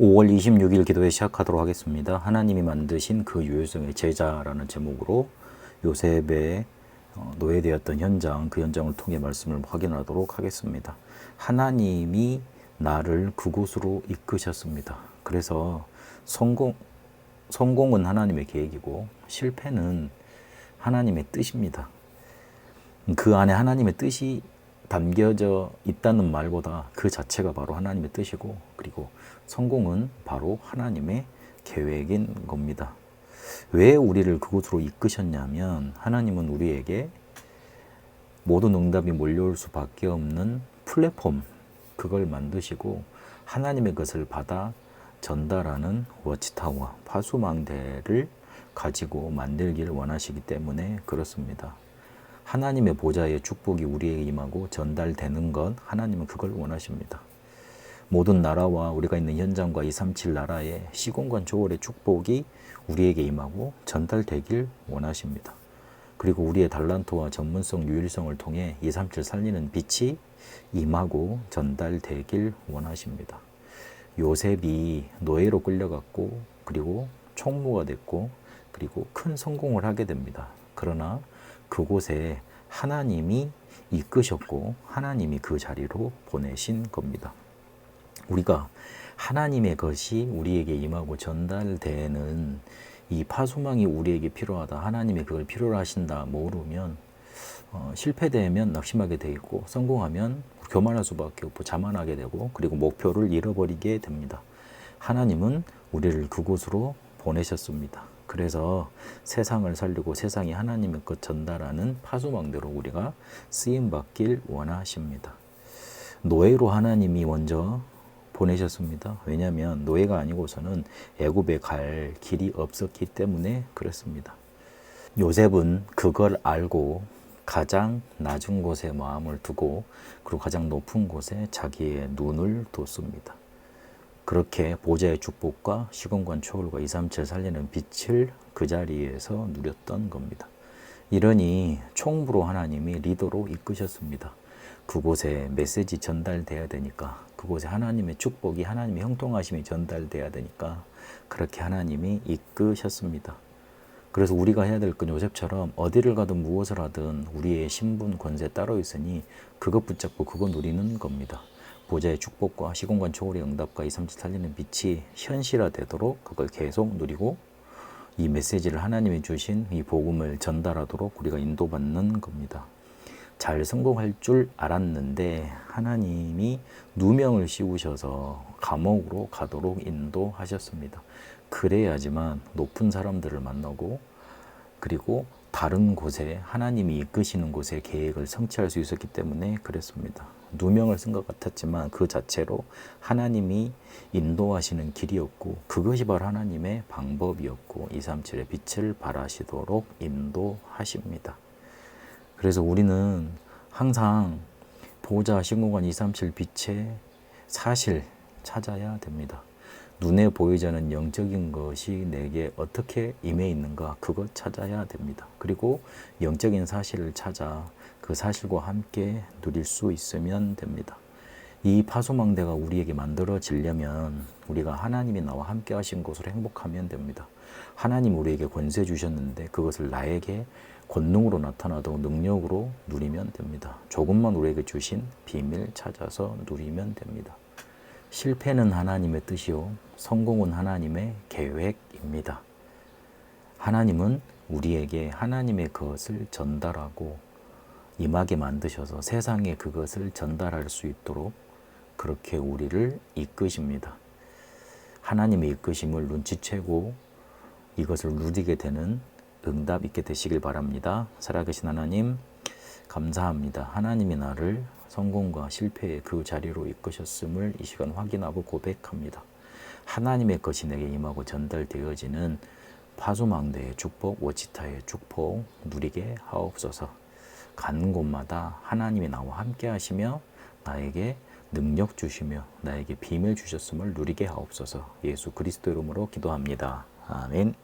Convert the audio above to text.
5월 26일 기도회 시작하도록 하겠습니다. 하나님이 만드신 그 유효성의 제자라는 제목으로 요셉의 노예되었던 현장, 그 현장을 통해 말씀을 확인하도록 하겠습니다. 하나님이 나를 그곳으로 이끄셨습니다. 그래서 성공은 하나님의 계획이고 실패는 하나님의 뜻입니다. 그 안에 하나님의 뜻이 담겨져 있다는 말보다 그 자체가 바로 하나님의 뜻이고, 그리고 성공은 바로 하나님의 계획인 겁니다. 왜 우리를 그곳으로 이끄셨냐면, 하나님은 우리에게 모든 응답이 몰려올 수밖에 없는 플랫폼, 그걸 만드시고 하나님의 것을 받아 전달하는 워치타워, 파수망대를 가지고 만들기를 원하시기 때문에 그렇습니다. 하나님의 보좌의 축복이 우리에게 임하고 전달되는 것, 하나님은 그걸 원하십니다. 모든 나라와 우리가 있는 현장과 237 나라의 시공간 초월의 축복이 우리에게 임하고 전달되길 원하십니다. 그리고 우리의 달란트와 전문성, 유일성을 통해 237 살리는 빛이 임하고 전달되길 원하십니다. 요셉이 노예로 끌려갔고, 그리고 총무가 됐고, 그리고 큰 성공을 하게 됩니다. 그러나 그곳에 하나님이 이끄셨고 하나님이 그 자리로 보내신 겁니다. 우리가 하나님의 것이 우리에게 임하고 전달되는 이 파수망이 우리에게 필요하다, 하나님이 그걸 필요로 하신다 모르면 실패되면 낙심하게 돼 있고, 성공하면 교만할 수밖에 없고 자만하게 되고, 그리고 목표를 잃어버리게 됩니다. 하나님은 우리를 그곳으로 보내셨습니다. 그래서 세상을 살리고 세상이 하나님의 것 전달하는 파수망대로 우리가 쓰임받길 원하십니다. 노예로 하나님이 먼저 보내셨습니다. 왜냐하면 노예가 아니고서는 애굽에 갈 길이 없었기 때문에 그렇습니다. 요셉은 그걸 알고 가장 낮은 곳에 마음을 두고, 그리고 가장 높은 곳에 자기의 눈을 뒀습니다. 그렇게 보좌의 축복과 시공간 초월과 237 살리는 빛을 그 자리에서 누렸던 겁니다. 이러니 총부로 하나님이 리더로 이끄셨습니다. 그곳에 메시지 전달돼야 되니까, 그곳에 하나님의 축복이, 하나님의 형통하심이 전달돼야 되니까 그렇게 하나님이 이끄셨습니다. 그래서 우리가 해야 될 건 요셉처럼 어디를 가든 무엇을 하든 우리의 신분, 권세 따로 있으니 그것 붙잡고 그거 누리는 겁니다. 보좌의 축복과 시공간 초월의 응답과 237 살리는 빛이 현실화되도록 그걸 계속 누리고, 이 메시지를 하나님이 주신 이 복음을 전달하도록 우리가 인도받는 겁니다. 잘 성공할 줄 알았는데 하나님이 누명을 씌우셔서 감옥으로 가도록 인도하셨습니다. 그래야지만 높은 사람들을 만나고, 그리고 다른 곳에 하나님이 이끄시는 곳에 계획을 성취할 수 있었기 때문에 그랬습니다. 누명을 쓴 것 같았지만 그 자체로 하나님이 인도하시는 길이었고, 그것이 바로 하나님의 방법이었고 237의 빛을 발하시도록 인도하십니다. 그래서 우리는 항상 보좌 시공간 237 빛의 사실 찾아야 됩니다. 눈에 보이지 않는 영적인 것이 내게 어떻게 임해 있는가, 그것 찾아야 됩니다. 그리고 영적인 사실을 찾아 그 사실과 함께 누릴 수 있으면 됩니다. 이 파수망대가 우리에게 만들어지려면 우리가 하나님이 나와 함께 하신 곳으로 행복하면 됩니다. 하나님 우리에게 권세 주셨는데 그것을 나에게 권능으로 나타나도 능력으로 누리면 됩니다. 조금만 우리에게 주신 비밀 찾아서 누리면 됩니다. 실패는 하나님의 뜻이요, 성공은 하나님의 계획입니다. 하나님은 우리에게 하나님의 것을 전달하고 임하게 만드셔서 세상에 그것을 전달할 수 있도록 그렇게 우리를 이끄십니다. 하나님의 이끄심을 눈치채고 이것을 누리게 되는 응답 있게 되시길 바랍니다. 살아계신 하나님, 감사합니다. 하나님이 나를 성공과 실패의 그 자리로 이끄셨음을 이 시간 확인하고 고백합니다. 하나님의 것이 내게 임하고 전달되어지는 파수망대의 축복, 워치타의 축복 누리게 하옵소서. 가는 곳마다 하나님이 나와 함께 하시며 나에게 능력 주시며 나에게 비밀 주셨음을 누리게 하옵소서. 예수 그리스도 이름으로 기도합니다. 아멘.